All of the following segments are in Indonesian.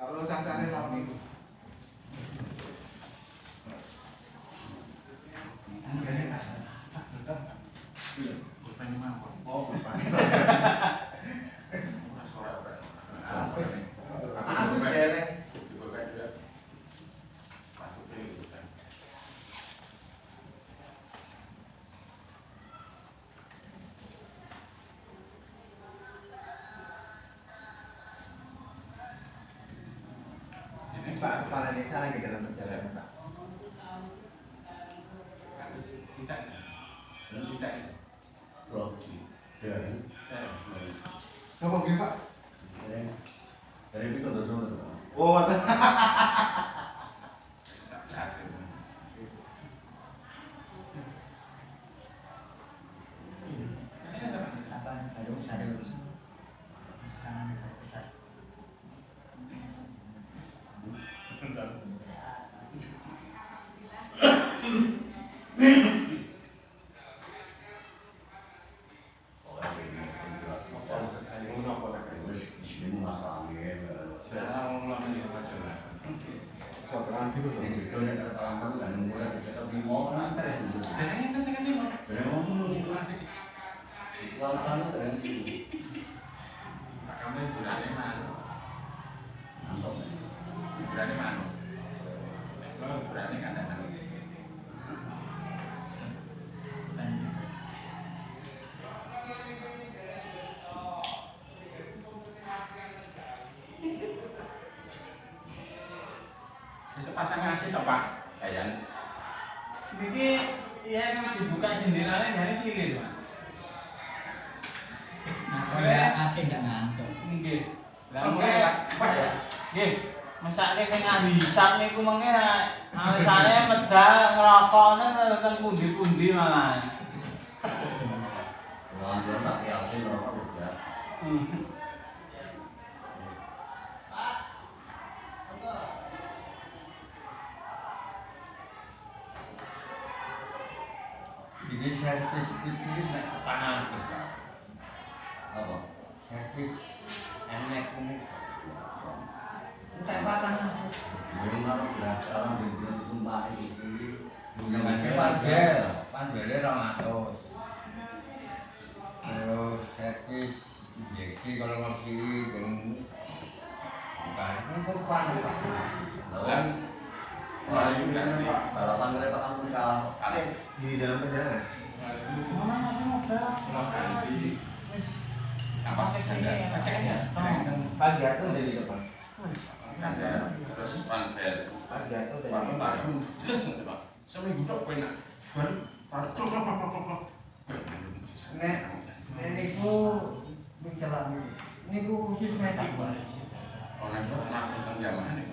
Kalau cacane mau niku. Pulpen mawon. Oh, pulpen. Aku dereng. Pak, kepala desa lagi dalam perjalanan, Pak. Apa gitu, Pak? Dari itu udah dulu. Oh, pasang ngasih toh Pak, Bayan. Niki yang dibuka jendelanya dari sini, Pak. Nah, ya asing gak ngantuk. Nggih. Lah Oke, Pak ya. nggih. Mesake sing ngadisap niku mengke alisane medal ngrokokne teng pundi-pundi malah. Lalu nak yakin orang udah. Ini servis itu nak tangan besar. Apa? Servis enek ini. Entah batang. Yang kalau belajar di tempat itu, bukan pandai ramatos. Terus servis injeksi kalau masih bukan itu pandai pak. Dan Bayu kan Pak. Balapan dari Pak Angkal. di dalam perjalanan. Mau ganti apa sih sendal? Pakainya. Pagi atau dari depan? Ada terus pantel. Pagi atau dari Baru depan? baru terus Pak. Seminggu tok penak. Baru krok. Nek niku bicara niku khusus metak Pak. Orang itu langsung teng jamaah nih.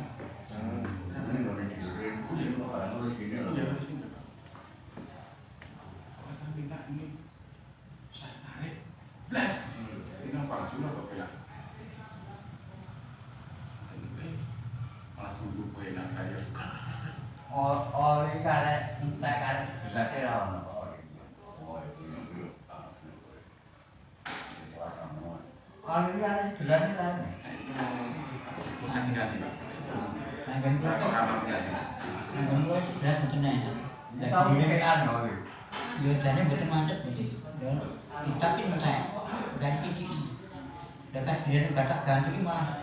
Ini boleh dikirim. Orang tulis gini loh. Iya, di sini Pak. Kalau saya minta ini saya tarik. Blas. Ini apa juga kok ya? Langsung gue enak kayak Oli karek entek karek sebelah rawan apa oli. Oh itu. Oli karek sebelah rawan. kasih ganti Pak. Nanggen Kok kok kamar ganti? nanggen kok sudah mboten enak. Tahu kean oli. Yo jane mboten macet iki. Yo tapi entek. Ganti iki. Dekat dia batak ganti iki malah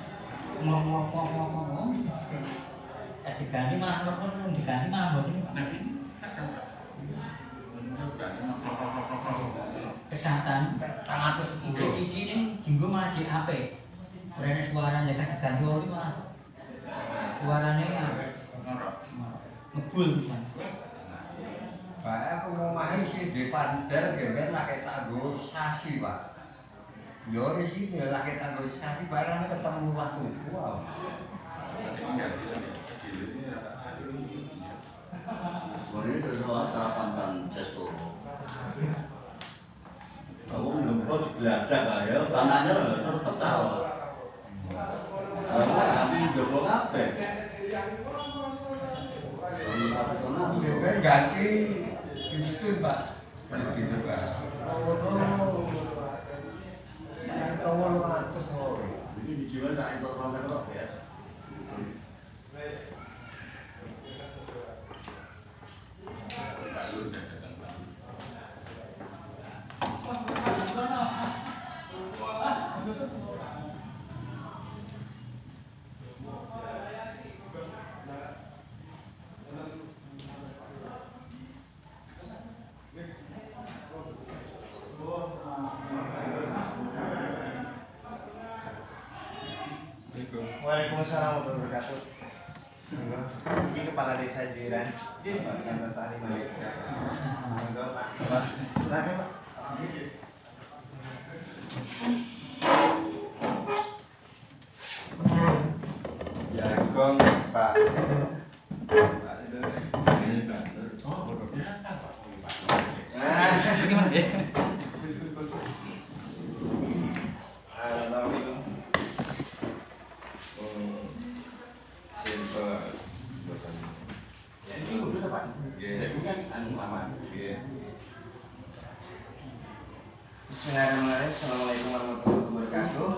ngomong. Diganti malah ngomong diganti malah mboten. Nah ini kan Pak. Ganti Kesehatan Tangatus iki ning dinggo malah apik. Rene suarane kasih ganti oli malah. Suarane ngebul pisan. Pak aku mau main sih di Pandar gemer lagi tanggo sasi Pak. Yo di sini lagi tanggo sasi barang ketemu waktu wow. Ini itu soal kapan sesuatu. Kamu ngebut belajar ya, tanahnya terpecah. Nanti jopo ngape? Juga ganti itu Pak. Gitu Pak. Oh. Ini tahu lu atas oh. Ini gimana tak itu orang kok ya? Waalaikumsalam warahmatullahi wabarakatuh. Ini kepala desa Jiran, Pak Santosa Malaysia. Monggo Pak. Silakan Pak. Jagung Pak. Pak itu. Ini Pak. Oh, biasa Pak. Gimana ya? Halo itu. Simple. Bukan. Ya ini udah Pak. Ya bukan anu aman. Bismillahirrahmanirrahim. Assalamualaikum warahmatullahi wabarakatuh.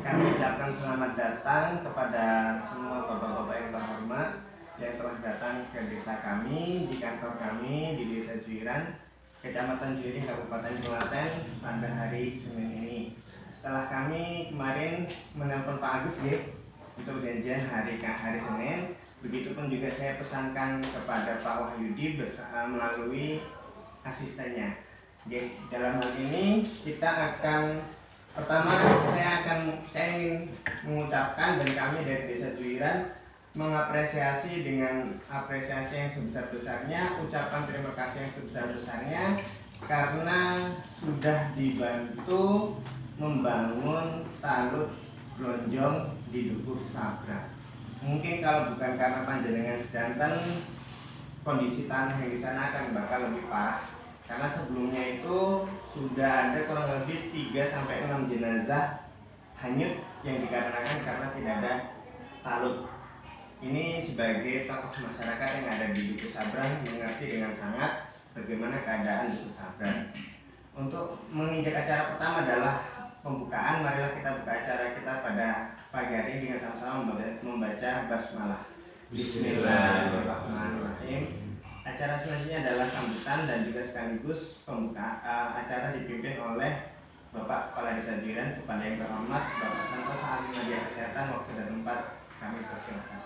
Kami ucapkan selamat datang kepada semua bapak-bapak yang terhormat yang telah datang ke desa kami, di kantor kami di Desa Juiran, Kecamatan Juiring, Kabupaten Klaten pada hari Senin ini. Setelah kami kemarin menelpon Pak Agus ya, untuk janjian hari Senin, begitupun juga saya pesankan kepada Pak Wahyudi melalui asistennya. Jadi, dalam hal ini kita akan pertama saya ingin mengucapkan dan kami dari Desa Juiran mengapresiasi dengan apresiasi yang sebesar-besarnya, ucapan terima kasih yang sebesar-besarnya karena sudah dibantu membangun talut Blonjong di Dukuh Sabra. Mungkin kalau bukan karena panjenengan sedanten, kondisi tanah yang di sana akan bakal lebih parah. Karena sebelumnya itu sudah ada kurang lebih 3-6 jenazah hanyut yang dikarenakan karena tidak ada talut. Ini sebagai tokoh masyarakat yang ada di Dukuh Sabran mengerti dengan sangat bagaimana keadaan Dukuh Sabran. Untuk menginjak acara pertama adalah pembukaan. Marilah kita buka acara kita pada pagi hari ini dengan sama-sama membaca basmalah. Bismillahirrahmanirrahim. Acara selanjutnya adalah sambutan dan juga sekaligus pembuka acara dipimpin oleh Bapak Kepala Desa Jiran kepada yang terhormat Bapak Santosa Ahli Media Kesehatan. Waktu dan tempat kami persilakan.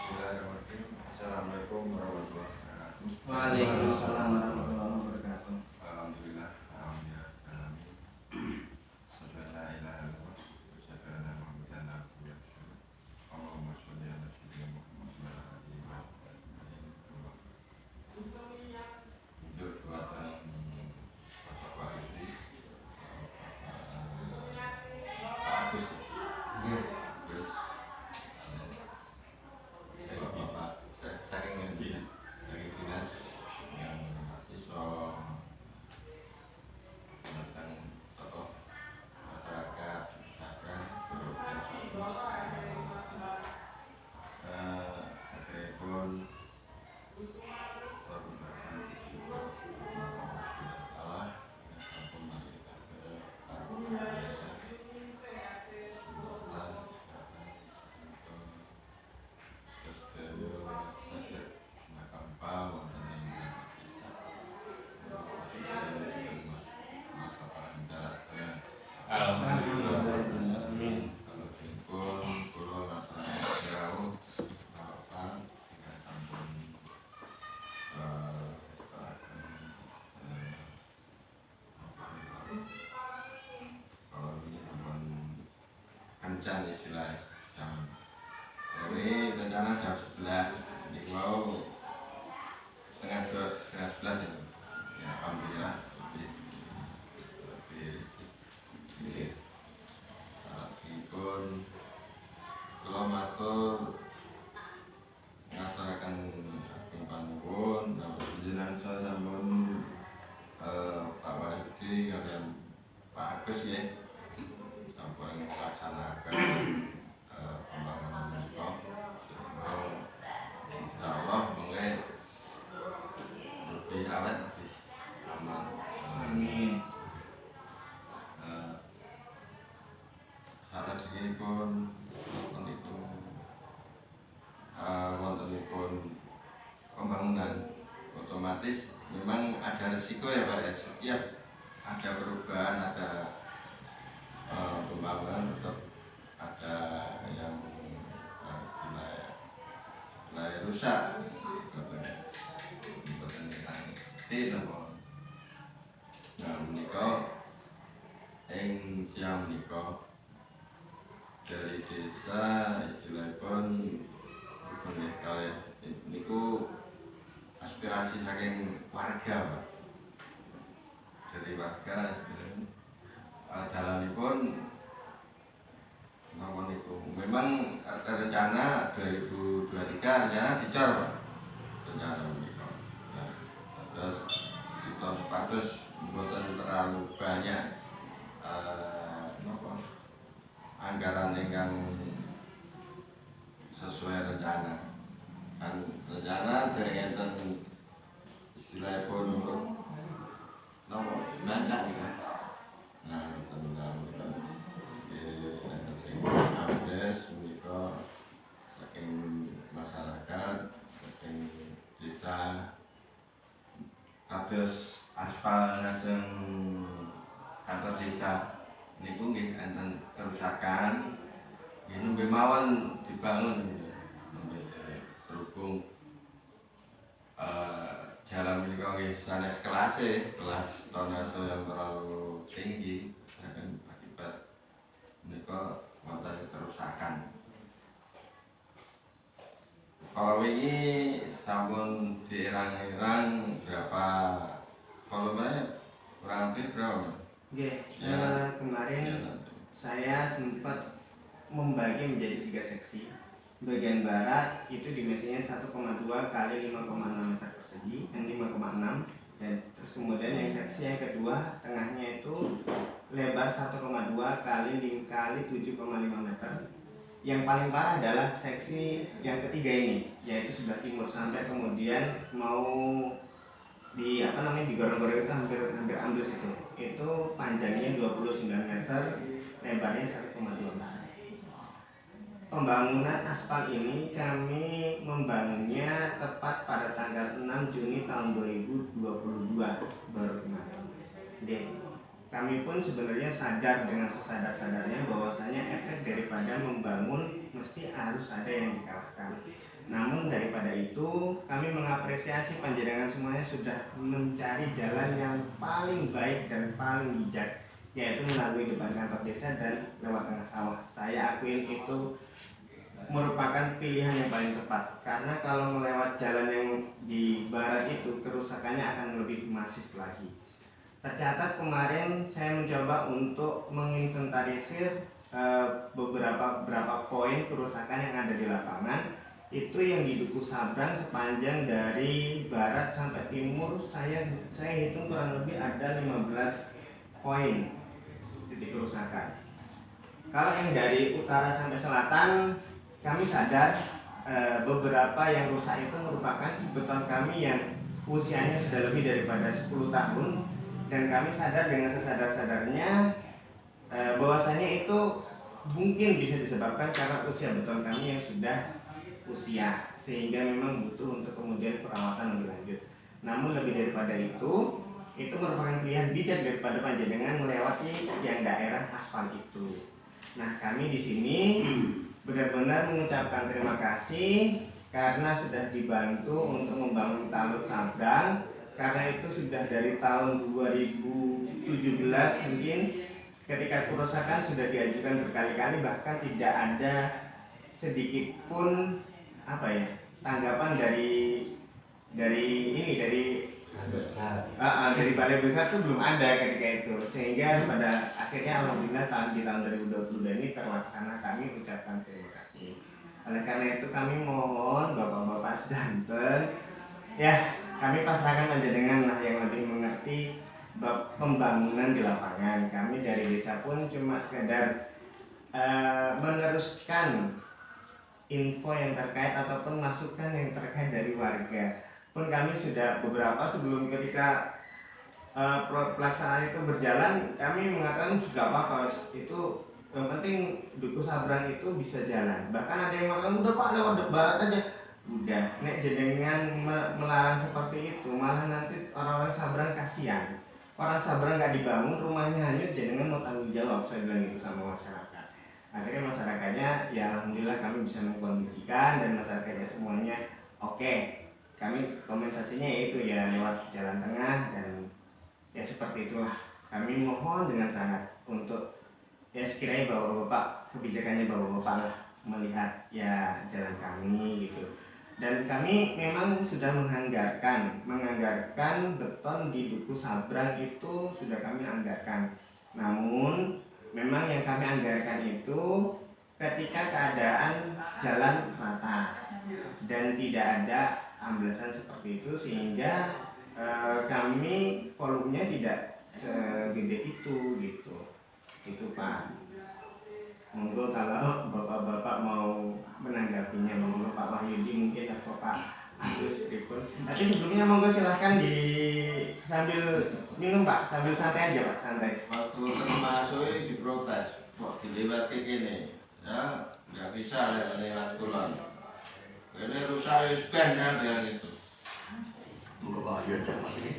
Bismillahirrahmanirrahim. Assalamualaikum warahmatullahi wabarakatuh. Waalaikumsalam warahmatullahi wabarakatuh. Alhamdulillah. Alhamdulillah. Saudara ilaha illallah. Saudara Muhammadan Abdullah. Allahumma sholli ala sayyidina Muhammad wa ala alihi wa sahbihi. Untuk buatan Pak Agus. Pak Agus. Terus Bapak saking dinas yang iso tentang tokoh masyarakat Sabran pun kencan istilah jam ini rencana jam 11 ini mau setengah 11 itu ya alhamdulillah lebih pun kalau matur ngaturaken saking panuwun panjenengan sampun Pak Wahyudi kaliyan Pak Agus ya sampun melaksanakan pembangunan menika insyaallah mengke lebih awet lebih aman. Amin. Saat ini pun wontenipun pembangunan otomatis memang ada resiko ya Pak ya, setiap ada perubahan, ada pembangunan tetap ada yang istilah rusak nah menika ing siang menika aspirasi saking warga, Pak. Dari warga jalanipun nomor itu memang rencana 2023 rencana dicor, Pak. Rencana itu. Nah, terus kita sepatus mboten terlalu banyak anggaran yang sesuai rencana. Kan rencana dari enten istilahnya pun untuk nomor bancak ya. Nah, tentang ambles menika saking masyarakat, saking desa kados aspal lajeng kantor desa niku nggih enten kerusakan. Nggih nembe mawon dibangun berhubung jalan menika nggih sanes kelas tonase yang terlalu tinggi dan akibat menika wonten kerusakan. Kalau ini sampun dierang-erang berapa volumenya kurang lebih berapa? Oke, Ya. kemarin Ya. saya sempat membagi menjadi 3 seksi. Bagian barat itu dimensinya 1,2 kali 5,6 meter persegi, yang 5,6, dan terus kemudian yang seksi yang kedua tengahnya itu lebar 1,2 kali 7,5 meter. Yang paling parah adalah seksi yang ketiga ini, yaitu sebelah timur sampai kemudian mau digorong-gorong itu hampir ambles itu. Itu panjangnya 29 meter, lebarnya 1,2 meter. Pembangunan aspal ini kami membangunnya tepat pada tanggal 6 Juni tahun 2022 baru kemarin. Kami pun sebenarnya sadar dengan sesadar-sadarnya bahwasanya efek daripada membangun mesti harus ada yang dikalahkan. Namun daripada itu kami mengapresiasi panjenengan semuanya sudah mencari jalan yang paling baik dan paling bijak, yaitu melalui depan kantor desa dan lewat tengah sawah. Saya akuin itu merupakan pilihan yang paling tepat, karena kalau melewat jalan yang di barat itu kerusakannya akan lebih masif lagi. Tercatat kemarin saya mencoba untuk menginventarisir beberapa poin kerusakan yang ada di lapangan. Itu yang di Duku Sabrang sepanjang dari barat sampai timur saya hitung kurang lebih ada 15 poin titik kerusakan. Kalau yang dari utara sampai selatan, kami sadar beberapa yang rusak itu merupakan beton kami yang usianya sudah lebih daripada 10 tahun, dan kami sadar dengan sesadar-sadarnya bahwasanya itu mungkin bisa disebabkan karena usia beton kami yang sudah usia, sehingga memang butuh untuk kemudian perawatan lebih lanjut. Namun lebih daripada itu merupakan pilihan bijak daripada panjenengan melewati yang daerah aspal itu. Nah, kami di sini benar-benar mengucapkan terima kasih karena sudah dibantu untuk membangun Talud Sabrang, karena itu sudah dari tahun 2017 mungkin ketika kerusakan sudah diajukan berkali-kali, bahkan tidak ada sedikit pun tanggapan dari balai besar itu belum ada ketika itu, sehingga pada akhirnya alhamdulillah di tahun 2022 ini terlaksana. Kami ucapkan terima kasih. Oleh karena itu kami mohon bapak-bapak sedanten, ya kami pasrahkan panjenengan lah yang lebih mengerti pembangunan di lapangan. Kami dari desa pun cuma sekedar meneruskan info yang terkait ataupun masukan yang terkait dari warga. Pun kami sudah beberapa sebelum ketika pelaksanaan itu berjalan, kami mengatakan sudah apa-apa, itu yang penting Duku Sabrang itu bisa jalan. Bahkan ada yang mengatakan udah Pak lewat barat aja. Udah, nek jenengan melarang seperti itu, malah nanti orang-orang Sabrang kasihan. Orang Sabrang nggak dibangun, rumahnya hanyut, jenengan mau tanggung jawab, saya bilang itu sama masyarakat. Akhirnya masyarakatnya, ya alhamdulillah kami bisa mengkondisikan dan masyarakatnya semuanya oke. Kami kompensasinya yaitu ya lewat jalan tengah, dan ya seperti itulah. Kami mohon dengan sangat untuk ya sekiranya bapak-bapak, kebijakannya bapak-bapak lah melihat ya jalan kami gitu. Dan kami memang sudah menganggarkan beton di Duku Sabrang itu sudah kami anggarkan. Namun memang yang kami anggarkan itu ketika keadaan jalan rata dan tidak ada amblesan seperti itu, sehingga kami volumenya tidak segede itu gitu. Itu Pak. Monggo kalau bapak-bapak mau menanggapinya, monggo Pak Wahyudi mungkin atau Pak Agus pripun. Tapi sebelumnya monggo silahkan sambil minum Pak, sambil santai aja Pak, santai. Waktu termasuk diprotes, kok dilewat ke kene, ya nggak bisa lewat kulon. Ini rusak isben kan dengan itu. Berbahaya zaman ini.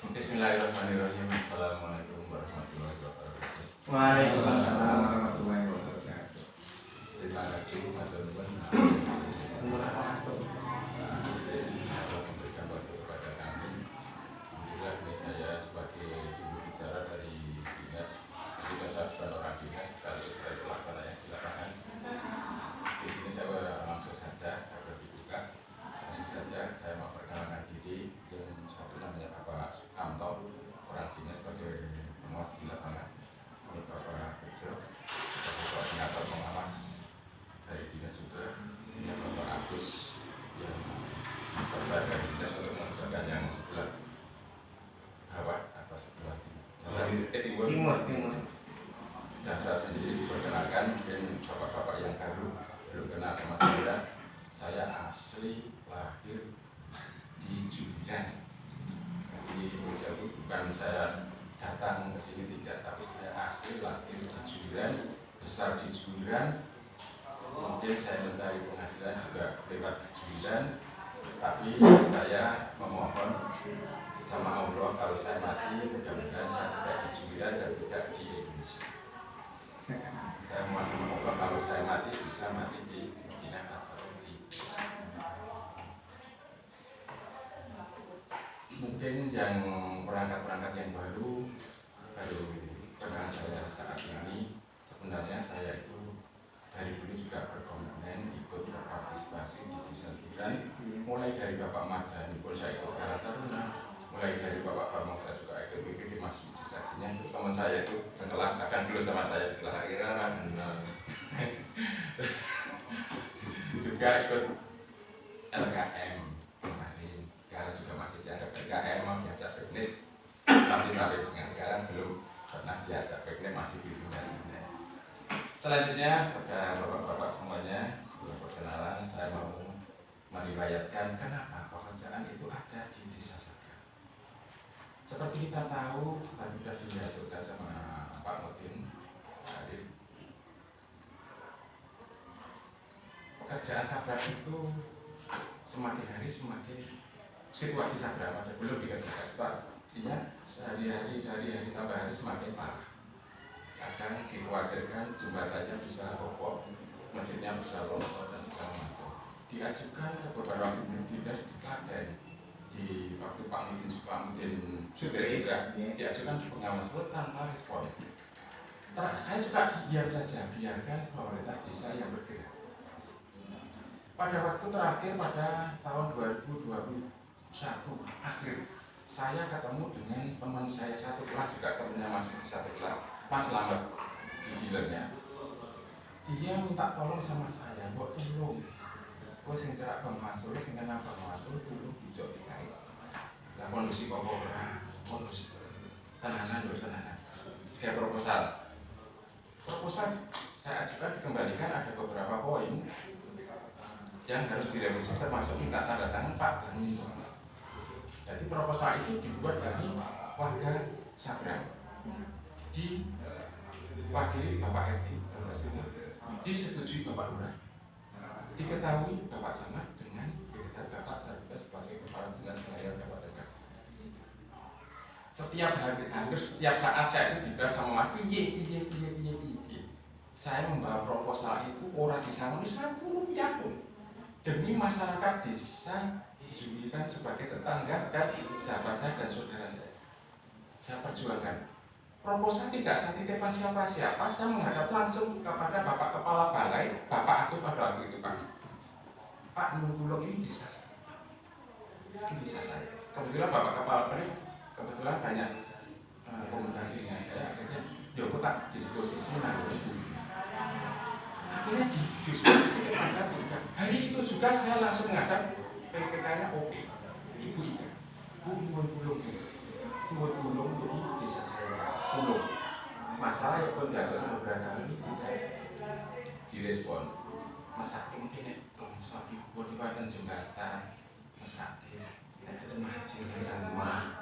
Bismillahirrahmanirrahim. Assalamualaikum warahmatullahi wabarakatuh. Waalaikumsalam warahmatullahi wabarakatuh. Terima kasih teman-teman memberikan waktu kepada kami. Alhamdulillah ini saya sebagai juru bicara dari dinas, ketika saya bukan orang dinas, sekaligus dari pelaksana yang di lapangan. Di sini saya langsung saja agar dibuka. Ini saja saya mau perkenalkan diri. Yang satu namanya Bapak Sukamto, orang dinas sebagai pengawas di lapangan. Ini Bapak Bejo, sebagai koordinator pengawas dari dinas juga. Ini Bapak Agus yang bekerja dari dinas untuk mengerjakan yang sebelah bawah atau sebelah timur. Dan saya sendiri diperkenalkan, mungkin bapak-bapak yang baru belum kenal sama saya. Saya asli lahir di Juran. Jadi Indonesia itu bukan saya datang ke sini tidak, tapi saya asli lahir di Juran, besar di Juran. Mungkin saya mencari penghasilan juga lewat Juran, tapi saya memohon sama Allah kalau saya mati mudah-mudahan saya tidak di Juran dan tidak di Indonesia. Saya mohon sama Allah kalau saya mati bisa mati di Madinah atau di mungkin yang perangkat-perangkat yang baru kenal saya saat ini. Sebenarnya saya itu dari dulu juga berkomitmen ikut berpartisipasi di Desa Juran, mulai dari Bapak Marjani pun saya ikut Karang Taruna, mulai dari Bapak Bambang saya juga ikut WPD Mas Uji saksinya. Teman saya itu sekelas akan dulu sama saya di kelas akhirnya juga ikut LKM kemarin. Sekarang juga masih dianggap LKM, mau diajak piknik, tapi sampai sekarang belum pernah diajak piknik, masih di dunia. Selanjutnya pada bapak-bapak semuanya, sebelum perkenalan saya mau meriwayatkan kenapa pekerjaan itu ada di Desa Sabrang. Seperti kita tahu, tadi sudah dilihat juga sama Pak Mutin tadi, pekerjaan Sabrang itu semakin hari semakin situasi Sabrang ada belum dikerjakan, artinya sehari-hari dari hari tambah hari semakin parah. Akan dikhawatirkan jembatannya bisa roboh, masjidnya bisa longsor dan segala macam. Diajukan ke beberapa dinas di Klaten, di waktu Pak Mutin sudah diajukan ke pengawas tanpa respon. Saya juga diam saja, biarkan pemerintah desa yang bergerak. Pada waktu terakhir pada tahun 2021 akhir, saya ketemu dengan teman saya satu kelas, juga temannya masih di satu kelas, Mas Lambat di dealernya. Dia minta tolong sama saya, kok tolong kok sing cerak Bang Masur, sing kenal Bang Masur tolong hijau dikait. Lah kondisi kok ora, kondisi tenanan lho, tenanan. Saya proposal saya ajukan dikembalikan, ada beberapa poin yang harus direvisi, termasuk minta tanda tangan Pak Bani. Jadi proposal itu dibuat dari warga Sabrang, diwakili Bapak RT, disetujui Bapak Lurah, diketahui Bapak Camat dengan berita Bapak terlibat sebagai kepala dinas pelayanan Bapak Tegak. Setiap hari, hampir setiap saat saya itu dibahas sama Mas, piye. Saya membawa proposal itu orang disanggup satu rupiah pun demi masyarakat desa Juran sebagai tetangga dan sahabat saya dan saudara saya. Saya perjuangkan. Proposal tidak saya titipkan siapa-siapa, saya menghadap langsung kepada Bapak Kepala Balai, Bapak Agus pada waktu itu Pak. Pak Nunggulo ini desa saya. Ini desa saya. Kebetulan Bapak Kepala Perip, kebetulan banyak komunikasi dengan saya, akhirnya Joko tak disposisi nanggung itu. Akhirnya di disposisi kepada Bu Ika. Hari itu juga saya langsung menghadap PPK-nya oke. Ibu Ika, Bu Nuwun Tulung di desa saya. Tulung. Masalah yang pun diajak beberapa kali tidak direspon. Mas Hakim ini bangsa ibu di badan jembatan, Mas Hakim, kita ketemu haji sama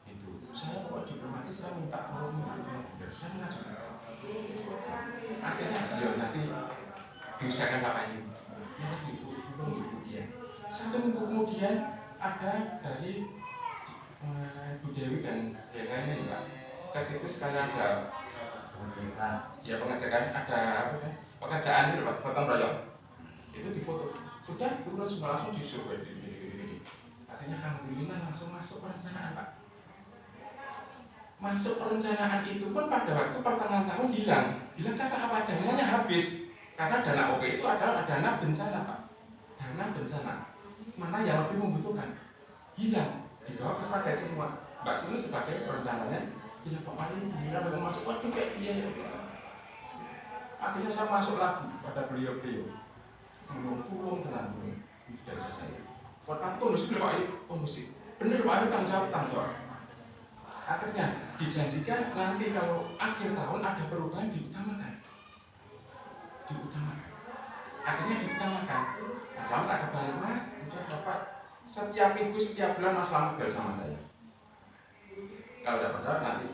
itu. Saya kok diplomatis saya minta tolong itu, saya mengajukan. Akhirnya dia nanti diusahakan Pak Ayu. Mas ibu, iya. 1 minggu kemudian ada dari Bu Dewi dan kayaknya ini Pak. Ke situ sekalian ada pengecekan ada apa sih? Pekerjaan itu Pak, potong royong. Itu difoto. Sudah terus langsung disuruh gini. Katanya alhamdulillah langsung masuk perencanaan Pak. Masuk perencanaan itu pun pada waktu pertengahan tahun hilang kata apa dananya habis. Karena dana OP itu adalah dana bencana Pak. Dana bencana. Mana yang lebih membutuhkan? Hilang. Dibawa ke sebagai semua. Mbak Sunu sebagai perencananya. Iya Pak Mari, mira baru masuk. Waduh kayak dia. Akhirnya saya masuk lagi pada beliau-beliau. Tulung tenang dulu. Itu dari saya. Kota tundus bener Pak Ayu, kondusif. Bener Pak Ayu tanggung jawab. Akhirnya dijanjikan nanti kalau akhir tahun ada perubahan diutamakan. Akhirnya diutamakan. Mas Slamet tak kembali Mas, udah Bapak setiap minggu, setiap bulan Mas Slamet bersama saya. Kalau ada perjalanan nanti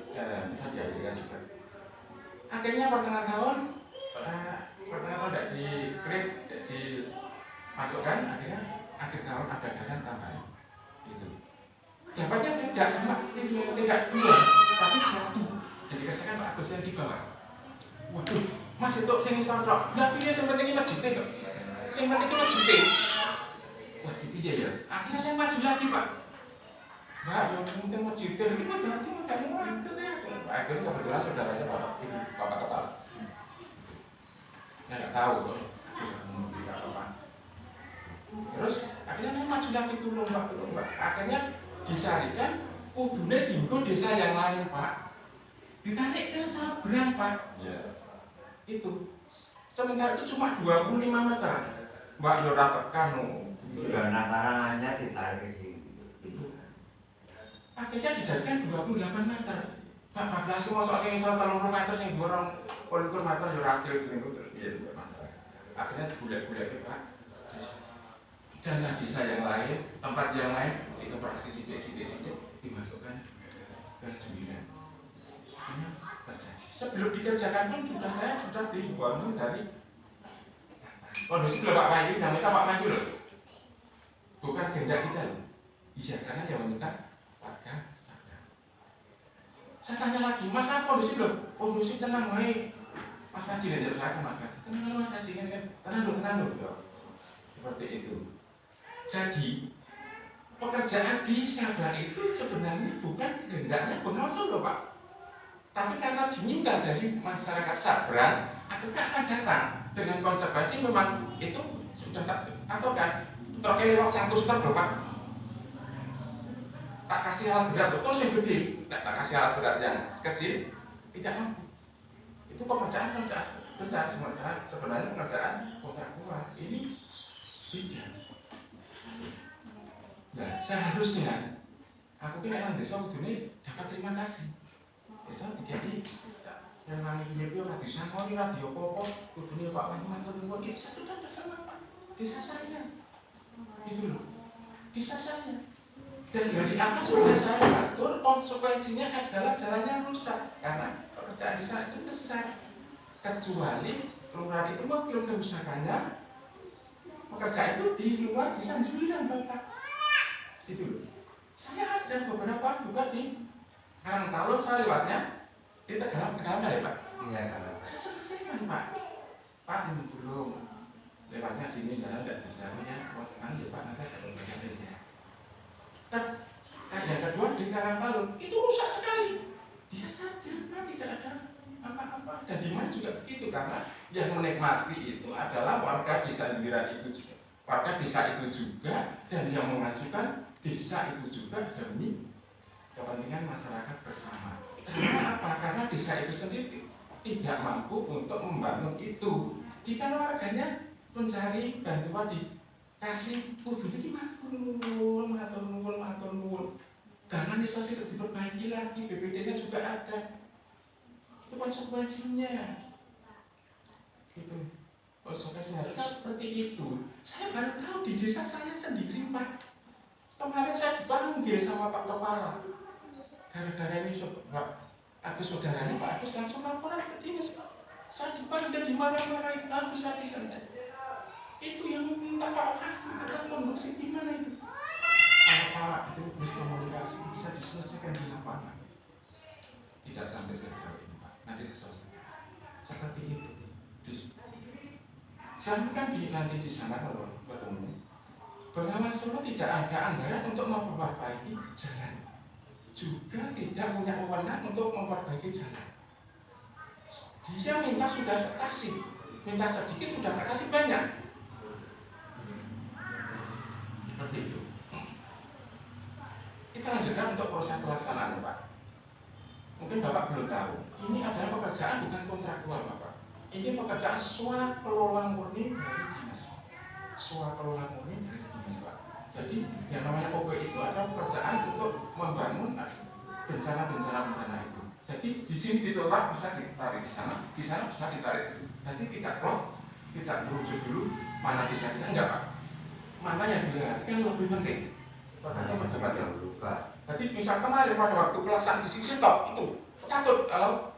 bisa dihadirkan juga. Akhirnya pertengahan tahun tidak dimasukkan, akhirnya akhir tahun ada dana tambahan. Itu. Dapatnya tidak cuma 2, tapi 1 yang dikasihkan Pak Agus yang di bawah. Waduh, Mas itu sing sontrok. Lah piye sing penting ngejute kok. Sing penting ngejute. Wah, piye ya? Akhirnya saya maju lagi, Pak. Mbak, yang penting ngejute lagi berarti modalnya waktu saya. Akhirnya kebetulan saudaranya Bapak Kepala. Ya nggak tahu kok. Bisa mengerti apa. Terus akhirnya saya maju lagi tulung Pak. Akhirnya dicarikan kudune dinggo desa yang lain, Pak. Ditarik ke Sabrang, Pak. Ya. Itu. Sementara itu cuma 25 meter. Mbak Yora tekan. Dana karangannya ditarik ke sini. Akhirnya dijadikan 28 meter. Pak, 14 masuk sing iso 30 meter sing borong 21 meter yo ra adil seminggu terus piye masalah. Akhirnya bulat-bulat Pak. Dana desa yang lain, tempat yang lain itu praksi sidik dimasukkan ke Jumiran. Sebelum dikerjakan pun juga saya sudah dibangun dari kondisi belum Pak Mayu, yang minta Pak Mayu loh. Bukan kehendak kita loh. Iya, karena yang meminta warga sadar. Saya tanya lagi, Mas apa kondisi belum? Kondisi tenang baik. Mas Kaji kan saya kan Mas Kaji. Tenang Mas Kaji kan tenang loh. Seperti itu. Jadi pekerjaan di Sabrang itu sebenarnya bukan kehendaknya pengawasan loh Pak. Tapi karena diminta dari masyarakat Sabrang, akhirnya akan datang dengan konsekuensi memang itu sudah tak atau kan terkait lewat 1 step loh Pak. Tak kasih alat berat betul yang gede, tak kasih alat berat yang kecil tidak mampu. Itu pekerjaan besar sebenarnya pekerjaan kontraktual ini beda. Nah seharusnya aku kira nang desa kudune dapat terima kasih. Desa jadi yang nangis dia ora disangoni ora diopo-opo kudune Pak Mantur itu sudah bersama Pak. Desa saya. Itu loh. Desa saya. Dan dari atas sudah saya atur konsekuensinya adalah jalannya rusak karena pekerjaan di sana itu besar. Kecuali kelurahan itu mungkin kerusakannya pekerjaan itu di luar di Sanjuran Bapak. Itu loh. Saya ada beberapa juga di Karangtalun saya lewatnya di Tegalan ya Pak. Iya kalau. Saya selesaikan Pak. Pak ini belum lewatnya sini tidak bisa ya. Kan ya Pak nanti ada pembagiannya. Dan yang kedua di Karangtalun itu rusak sekali. Dia sadar Pak tidak ada apa-apa dan di mana juga begitu karena yang menikmati itu adalah warga di Sanjuran itu juga. warga desa itu juga, dan yang mengajukan desa itu juga demi kepentingan masyarakat bersama. Karena apa? Karena desa itu sendiri tidak mampu untuk membangun itu. Jika warganya mencari bantuan dikasih kudu iki matur nuwun. Karena desa itu diperbaiki lagi, BPD-nya juga ada. Itu konsekuensinya. Gitu. Konsekuensinya harusnya seperti itu. Saya baru tahu di desa saya sendiri, Pak. Kemarin saya dipanggil sama Pak Kepala. Gara-gara ini Pak Agus saudaranya, Pak Agus langsung laporan ke dinas. Saya dipanggil di mana-mana itu bisa. Itu yang minta Pak akan kondusif di mana itu? Kalau Pak itu miskomunikasi bisa diselesaikan di lapangan. Tidak sampai sejauh ini, Pak. Nanti selesai. Seperti itu. Saya kan nanti di sana kalau ketemu. Bengawan Solo tidak ada anggaran untuk memperbaiki jalan. Juga tidak punya wewenang untuk memperbaiki jalan. Dia minta sudah kasih, minta sedikit sudah tak kasih banyak. Seperti itu. Kita lanjutkan untuk proses pelaksanaan, Pak. Mungkin Bapak belum tahu, ini adalah pekerjaan bukan kontraktual, Bapak. Ini pekerjaan swakelola murni dari dinas. Swakelola murni dari dinas, Pak. Jadi yang namanya OP itu adalah pekerjaan untuk membangun bencana itu. Jadi di sini ditolak bisa ditarik di sana bisa ditarik di sini. Jadi tidak merujuk dulu mana desa kita enggak, Pak. Mana yang diharapkan lebih penting. Makanya masyarakat yang lupa. Jadi misal kemarin pada waktu pelaksanaan di sini stop itu takut kalau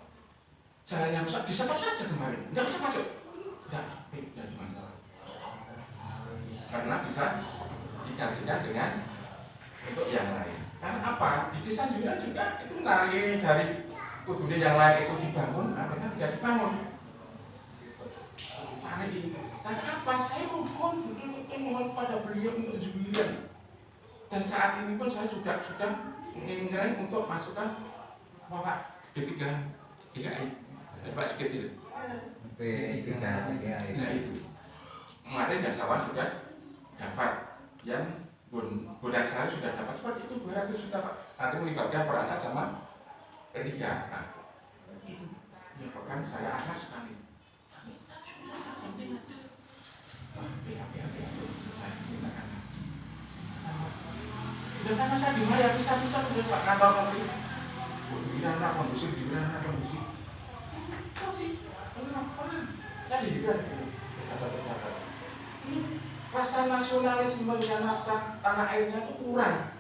jalannya rusak disetop saja kemarin, nggak bisa masuk, nggak jadi masalah. Karena bisa dikasihkan dengan untuk yang lain. Karena apa? Di desa juga itu nari dari kudune yang lain itu dibangun, akhirnya tidak dibangun. Karena apa? Saya mohon pada beliau untuk jubilan. Dan saat ini pun saya sudah menginginkan untuk masukkan Bapak D3 DKI. Pak sedikit itu. P3 DKI. Nah itu. Kemarin Dasawan sudah dapat, yang Bondan saya sudah dapat seperti itu 200 juta, Pak. Nanti melibatkan perangkat sama P3. Nah, itu ya pekan saya anak sekali. Udah kan masa dimana bisa udah kantor nanti. Gimana kondisi. Masih kenapa? Saya didikan pejabat-pejabat. Ini rasa nasionalisme dan rasa tanah airnya itu kurang.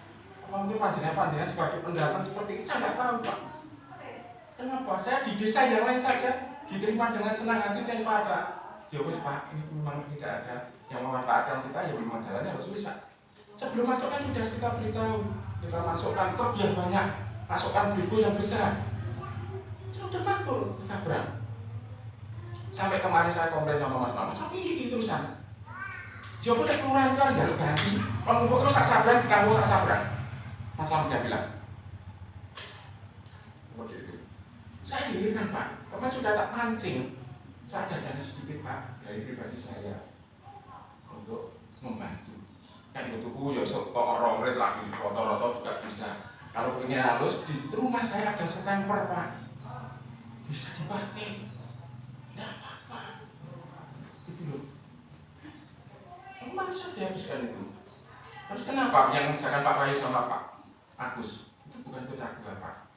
Mungkin panjenengan sebagai pendatang seperti itu saya nggak tahu, Pak. Kenapa? Saya di desa yang lain saja diterima dengan senang hati daripada ya wis Pak, ini memang tidak ada yang memanfaatkan kita, ya memang jalannya harus bisa. Sebelum masuk kan sudah kita beritahu, kita masukkan truk yang banyak, masukkan bego yang besar. Sudah matur sabar. Sampai kemarin saya komplain sama Mas Lama, tapi ini terusan. Joko udah kelurahan kan jalur ganti, pengumpul terus sak sabran, dikanggo sak sabran. Mas Lama dia bilang, begitu. Saya dirikan Pak, kemarin sudah tak pancing. Saya ada dana sedikit Pak dari pribadi saya untuk membantu. Kan itu ya sok orang lagi roto-roto juga bisa. Kalau pengen halus di rumah saya ada stemper Pak, bisa dipakai. Tidak apa-apa. Itu loh. Memang bisa dihabiskan itu. Terus kenapa yang misalkan Pak Wahyu sama Pak Agus itu bukan kontraktor Pak.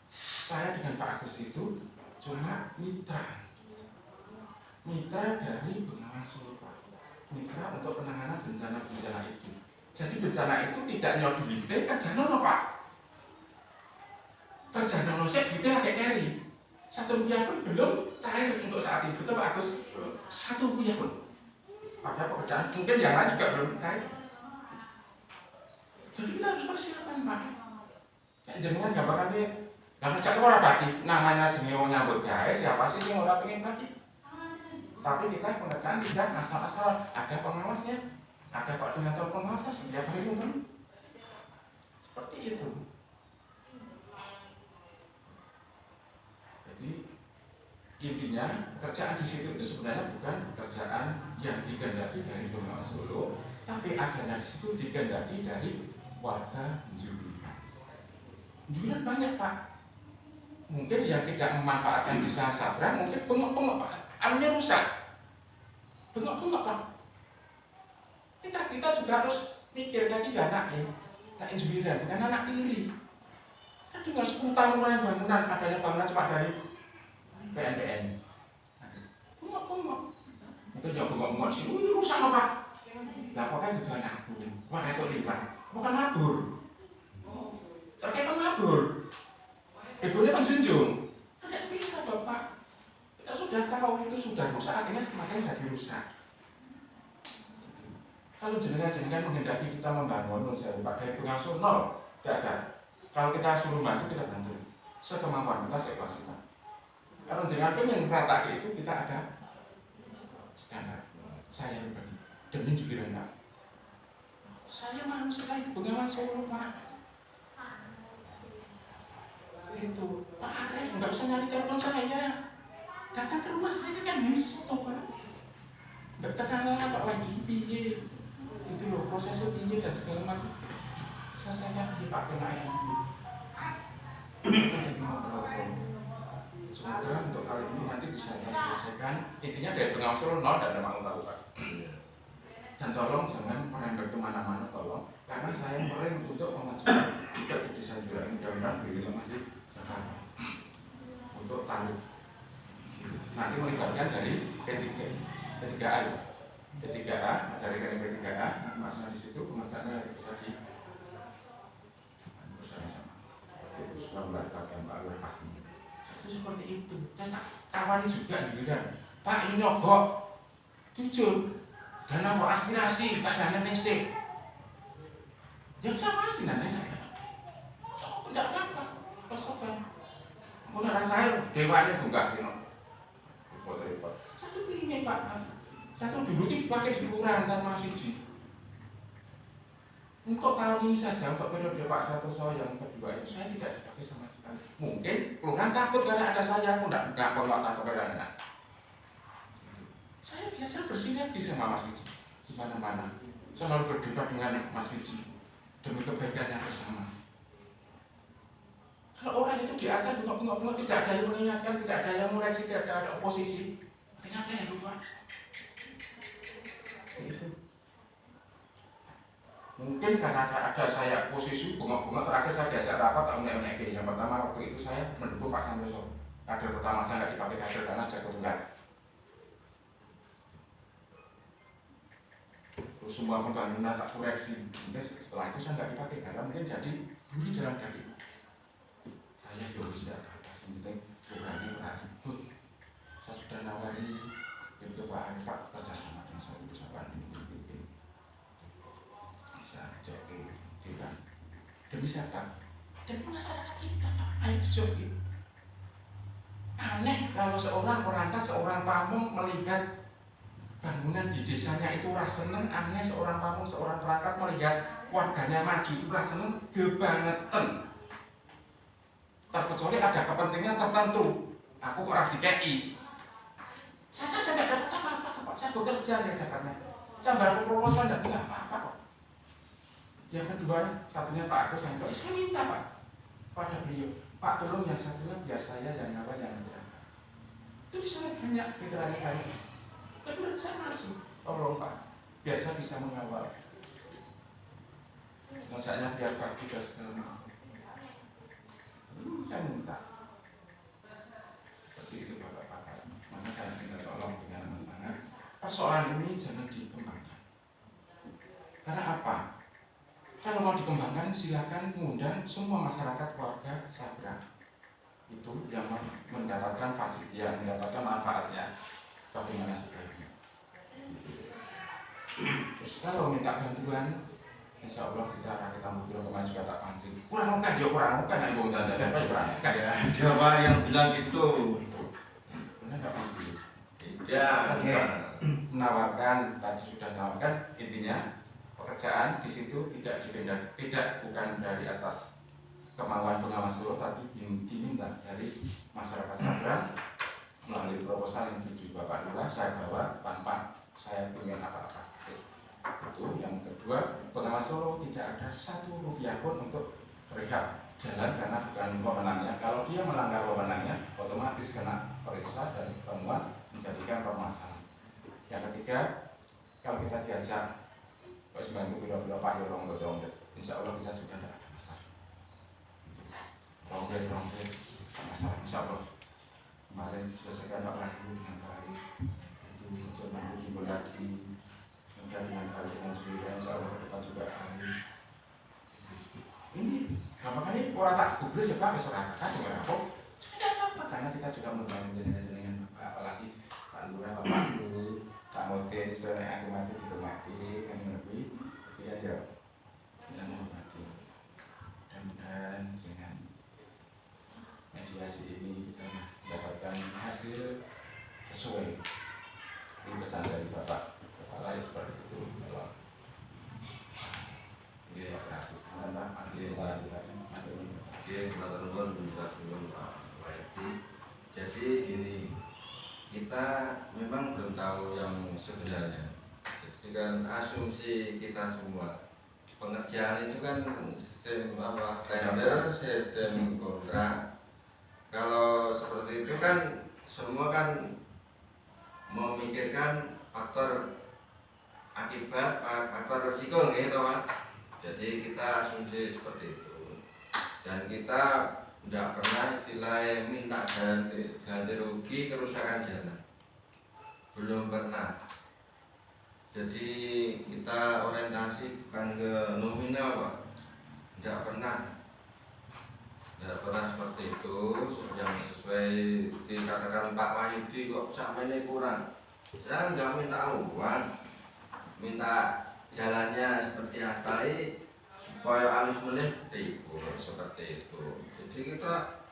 Saya dengan Pak Agus itu cuma mitra dari Bengawan Solo Pak. Mitra untuk penanganan bencana-bencana itu. Jadi bencana itu tidak nyodulite kerjanono Pak. Kerjanono saya duitnya pakai carry. 1 rupiah pun belum cair untuk saat itu, betul Pak Agus? 1 rupiah pun. Pada pekerjaan mungkin yang lain juga belum cair. Jadi kita harus persiapan Pak. Jenengan gambarkan dia. Nah, kerja orang pagi, namanya jenengan nyambut gawe, siapa sih yang orang pengen pagi? Tapi kita pengerjaan tidak asal-asal, ada pengawasnya, ada koordinator pengawas setiap hari kan. Seperti itu. Jadi intinya pekerjaan di situ itu sebenarnya bukan pekerjaan yang dikehendaki dari Bengawan Solo, tapi adanya di situ dikehendaki dari warga Jubiran. Jubiran banyak Pak. Mungkin yang tidak memanfaatkan desa Sabrang, mungkin bengok-bengok Pak. Anunya rusak. Bengok-bengok Pak. Kita juga harus mikir tadi anaknya, anak Jubiran, bukan anak tiri. Kan tinggal 10 tahun mulai bangunan, adanya bangunan cuma dari PNPN. Bengok-bengok. Mungkin jangan bengok-bengok sih, ini rusak loh Pak. Lah kok kan juga anakku, kok itu lipat, bukan mabur. Terkait kan mabur. Ibunya menjunjung. Tidak bisa Bapak. Kita sudah tahu itu sudah rusak, akhirnya semakin jadi rusak. Kalau jenengan-jenengan menghendaki kita membangun, saya pakai pengasuh nol, tidak ada. Kalau kita suruh bantu, kita bantu. Sekemampuan kita, seikhlas kita. Kalau jenengan pengen rata itu, kita ada standar. Saya pribadi, demi Jubiran Pak. Saya mau sekali Bengawan Solo Pak. Itu Pak Arif nggak bisa nyari telepon saya. Datang ke rumah saya kan bisa toh Pak. Nggak kenalan Pak lagi piye. Itu loh prosesnya piye dan segala macam. Selesainya dipakai ayam. Semoga untuk kali ini nanti bisa diselesaikan. Intinya dari Bengawan Solo nol dan ada mau tahu Pak. Dan tolong jangan merembet kemana-mana tolong, karena saya mering untuk memajukan juga di desa Jubiran. Mudah-mudahan beliau masih sekarang untuk taruh. Nanti melibatkan dari P3A ya. P3A dari P3A, masalah di situ pengerjaannya bisa di bersama-sama. Itu sudah melibatkan Pak Lurah pasti. Itu seperti itu. Terus kawan juga Jubiran. Pak ini nyogok, jujur. Dana mau aspirasi, tak dana nesek. Ya sama aja dana saya. Tidak apa-apa, persoalan. Kemudian saya dewanya tunggak, repot-repot. Satu ini Pak, satu dulu itu dipakai di kelurahan tanpa siji. Untuk tahun ini saja, untuk periode Pak Santoso yang kedua itu saya tidak dipakai sama sekali. Mungkin kelurahan takut karena ada saya, aku tidak perlu atau kerana. Saya biasa bersinergi sama Mas Wiji di mana-mana. Saya selalu berdebat dengan Mas Wiji demi kebaikan yang bersama. Kalau orang itu di atas bengok-bengok tidak ada yang mengingatkan, tidak ada yang mengoreksi, tidak ada oposisi, kenapa ya lupa? Itu. Mungkin karena ada saya posisi bengok-bengok terakhir saya diajak rapat tahun MNEB. Yang pertama waktu itu saya mendukung Pak Santoso. Kader pertama saya nggak dipakai kader karena jago tunggal. Terus semua pembangunan tak koreksi. Mungkin setelah itu saya nggak dipakai karena mungkin jadi duri dalam daging. Saya juga tidak apa-apa. Yang penting berani ribut. Saya sudah nawari itu Pak Arif kerjasama dengan saya bisa bantu bisa jadi dewan demi siapa? Demi masyarakat kita Pak. Ayo joki. Aneh kalau seorang perangkat, seorang pamong melihat bangunan di desanya itu rasa seneng, aneh seorang pamong, seorang perangkat melihat warganya maju itu rasa seneng, kebangetan. Terkecuali ada kepentingan tertentu. Aku kok harus DKI. Saya saja tidak dapat apa-apa Pak. Saya bekerja tidak dapatnya. Saya baru proposal tidak punya apa-apa kok. Yang kedua, satunya Pak Agus yang kedua, saya minta Pak pada beliau, Pak tolong yang satunya biar saya yang apa yang bisa. Itu sangat banyak pikirannya banyak. Kedua saya masuk, tolong Pak, biar saya bisa mengawal. Masanya biar Pak juga segala macam. Saya minta. Seperti itu Bapak-Bapak. Maka saya minta tolong dengan sangat. Persoalan ini jangan dikembangkan. Karena apa? Kalau mau dikembangkan, silakan mengundang semua masyarakat keluarga Sabrang itu yang mendapatkan fasilitas, yang mendapatkan manfaatnya. Bagaimana sebaiknya? Terus kalau minta bantuan, insya Allah kita mobil kemarin juga tak pancing. Kurang kan, ya kurang kan, ibu dan kurang kan ya. Ada Pak yang bilang gitu. Benar nggak pancing? Ya, Oke. Menawarkan, tadi sudah menawarkan, intinya pekerjaan di situ tidak bukan dari atas kemauan Bengawan Solo, tapi diminta dari masyarakat Sabrang melalui proposal yang disetujui Bapak Lurah saya bawa tanpa saya punya apa-apa. Itu yang kedua, Kota Solo tidak ada 1 rupiah pun untuk rehab jalan karena bukan wewenangnya. Kalau dia melanggar wewenangnya, otomatis kena periksa dan temuan menjadikan permasalahan. Yang ketiga, kalau kita diajak wis bantu bila-bila Pak Yorong Godong, insya Allah kita juga tidak ada masalah. Rongger masalah insya Allah. Kemarin diselesaikan Pak Rahu dengan baik. Itu untuk nanti lagi. Mudah dengan baik dengan Zuiran, insya Allah ke depan juga baik. Ini gampang ini orang tak gubris ya Pak, besok kan juga apa? Sudah apa-apa karena kita juga membangun jenengan Bapak, apalagi Pak Lurah, Bapak Lu, Pak Motin, soalnya aku mati itu mati, kami lebih, jadi aja yang menghormati. Dan dengan mediasi ini kita mendapatkan hasil sesuai ini pesan dari Bapak Kepala seperti itu. Kalau Iya, jadi gini, kita memang belum tahu yang sebenarnya. Jadi kan asumsi kita semua pengerjaan itu kan sistem apa, tender, sistem kontrak. Kalau seperti itu kan semua kan memikirkan faktor akibat, faktor risiko gitu Pak. Jadi kita asumsi seperti itu. Dan kita tidak pernah istilahnya minta ganti rugi kerusakan jalan, belum pernah. Jadi kita orientasi bukan ke nominal Pak, tidak pernah seperti itu. Yang sesuai dikatakan Pak Wahyudi kok sampai ini kurang, saya nggak minta uang, minta jalannya seperti apa supaya alus mulai seperti itu. Jadi kita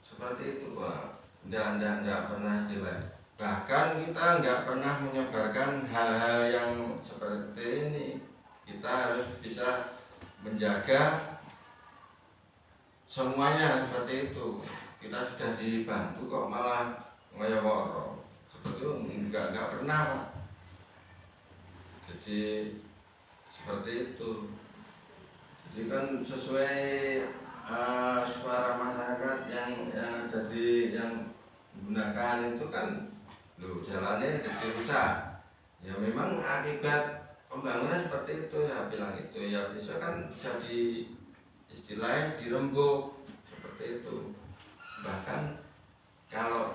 seperti itu Pak, tidak pernah jelek. Bahkan kita nggak pernah menyebarkan hal-hal yang seperti ini. Kita harus bisa menjaga semuanya seperti itu. Kita sudah dibantu kok malah ngoyo-ngoyo seperti itu, nggak pernah Pak. Jadi seperti itu. Jadi kan sesuai suara masyarakat yang jadi yang menggunakan itu kan, loh jalannya jadi rusak. Ya memang akibat pembangunan seperti itu, ya bilang itu ya bisa kan bisa di istilahnya dirembuk seperti itu. Bahkan kalau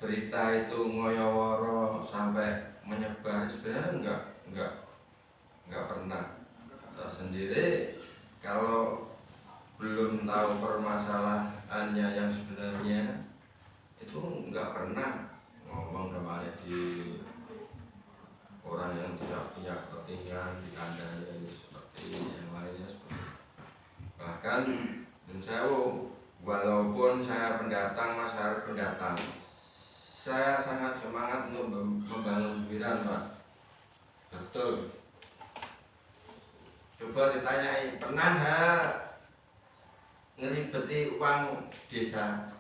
berita itu ngoyo-woro sampai menyebar sebenarnya enggak pernah. Kita sendiri kalau belum tahu permasalahannya yang sebenarnya itu enggak pernah ngomong namanya di orang yang tidak punya kepentingan di kandangnya seperti yang lainnya seperti. Bahkan walaupun saya pendatang, masyarakat pendatang, saya sangat semangat untuk membangun Zuiran Pak. Betul. Coba ditanyai, pernah nggak ngeribeti uang desa?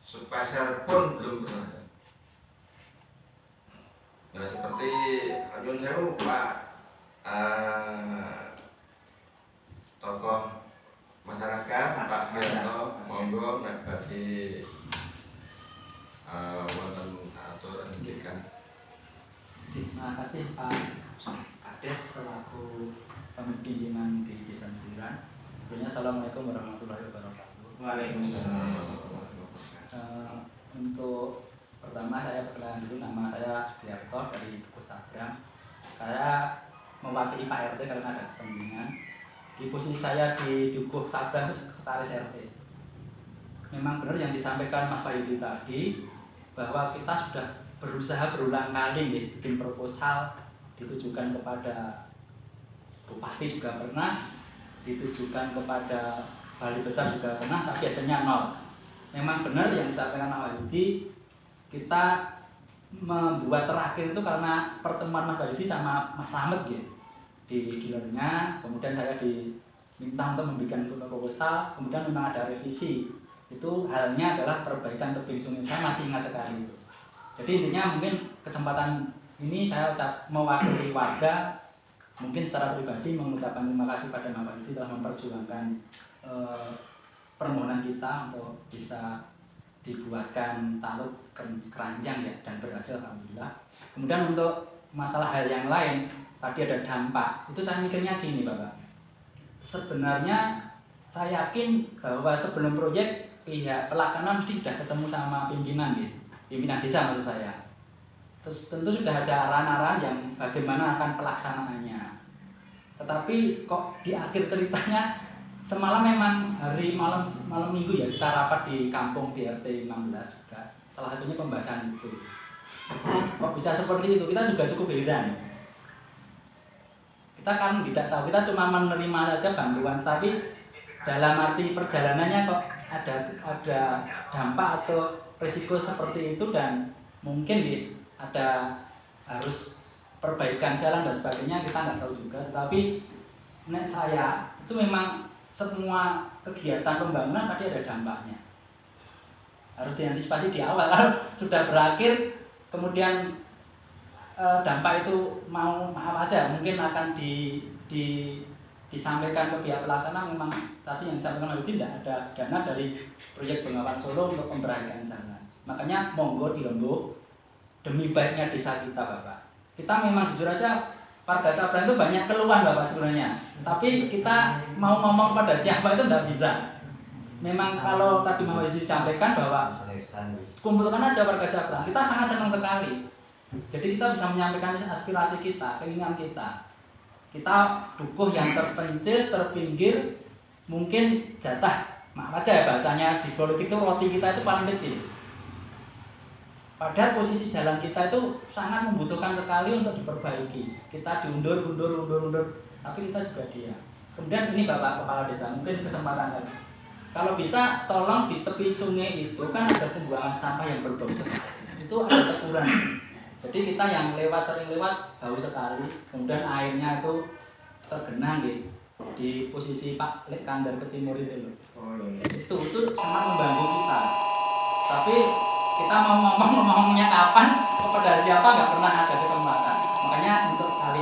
Sepeser pun belum pernah. Nah seperti Nyun Sewu Pak, tokoh masyarakat Pak Bianto, monggo nek bagi wonten aturan pendidikan. Terima kasih Pak Kades selaku pemimpinan di Desa Zuiran. Sebelumnya Assalamualaikum warahmatullahi wabarakatuh. Waalaikumsalam. Untuk pertama saya perkenalan dulu, nama saya Sugiarto dari Dukuh Sabrang. Saya mewakili Pak RT karena ada kepentingan. Di posisi saya di Dukuh Sabrang itu sekretaris RT. Memang benar yang disampaikan Mas Wahyudi tadi, bahwa kita sudah berusaha berulang kali bikin proposal ditujukan kepada Bupati juga pernah, ditujukan kepada Balai Besar juga pernah, tapi hasilnya nol. Memang benar yang disampaikan Mas Wahyudi, kita membuat terakhir itu karena pertemuan Mas Wahyudi sama Mas Slamet gitu, di Gilernya. Kemudian saya diminta untuk membuat proposal, kemudian memang ada revisi Itu halnya adalah perbaikan tebing sungai. Saya masih ingat sekali itu. Jadi intinya mungkin kesempatan ini saya mewakili warga, mungkin secara pribadi mengucapkan terima kasih pada Bapak Isi telah memperjuangkan permohonan kita untuk bisa dibuatkan taluk keranjang ya, dan berhasil alhamdulillah. Kemudian untuk masalah hal yang lain, tadi ada dampak. Itu saya mikirnya gini Bapak. Sebenarnya saya yakin bahwa sebelum proyek pihak pelaksana mesti sudah ketemu sama pimpinan gitu. Pimpinan desa maksud saya. Terus tentu sudah ada arahan-arahan yang bagaimana akan pelaksanaannya. Tetapi kok di akhir ceritanya semalam memang hari malam minggu ya, kita rapat di kampung di RT 16 juga. Salah satunya pembahasan itu. Kok bisa seperti itu? Kita juga cukup heran. Kita kan tidak tahu, kita cuma menerima saja bantuan, tapi dalam arti perjalanannya kok ada dampak atau risiko seperti itu, dan mungkin ada harus perbaikan jalan dan sebagainya, kita nggak tahu juga. Tetapi menurut saya itu memang semua kegiatan pembangunan pasti ada dampaknya, harus diantisipasi di awal. Kalau sudah berakhir kemudian dampak itu maaf aja mungkin akan disampaikan ke pihak pelaksana. Memang tadi yang disampaikan oleh tidak ada dana dari proyek Bengawan Solo untuk pemberhentian jalan. Makanya monggo dirembuk demi baiknya desa kita Bapak. Kita memang jujur aja warga Sabran itu banyak keluhan Bapak sebenarnya, tapi kita mau ngomong pada siapa itu tidak bisa. Memang kalau tadi mau disampaikan bahwa kumpulkan aja warga Sabran, kita sangat senang sekali. Jadi kita bisa menyampaikan aspirasi kita, keinginan kita. Kita dukuh yang terpencil, terpinggir, mungkin jatah, maaf aja ya bahasanya di politik itu roti kita itu paling kecil. Padahal posisi jalan kita itu sangat membutuhkan sekali untuk diperbaiki. Kita diundur, tapi kita juga diam. Kemudian ini Bapak Kepala Desa, mungkin kesempatan tadi. Kalau bisa tolong di tepi sungai itu kan ada pembuangan sampah yang berbau sekali. Itu ada teguran. Jadi kita yang sering lewat bau sekali. Kemudian airnya itu tergenang di posisi Pak Lek Kandar ke timur itu loh. Itu sangat membantu kita. Tapi kita mau ngomongnya kapan kepada siapa nggak pernah ada kesempatan.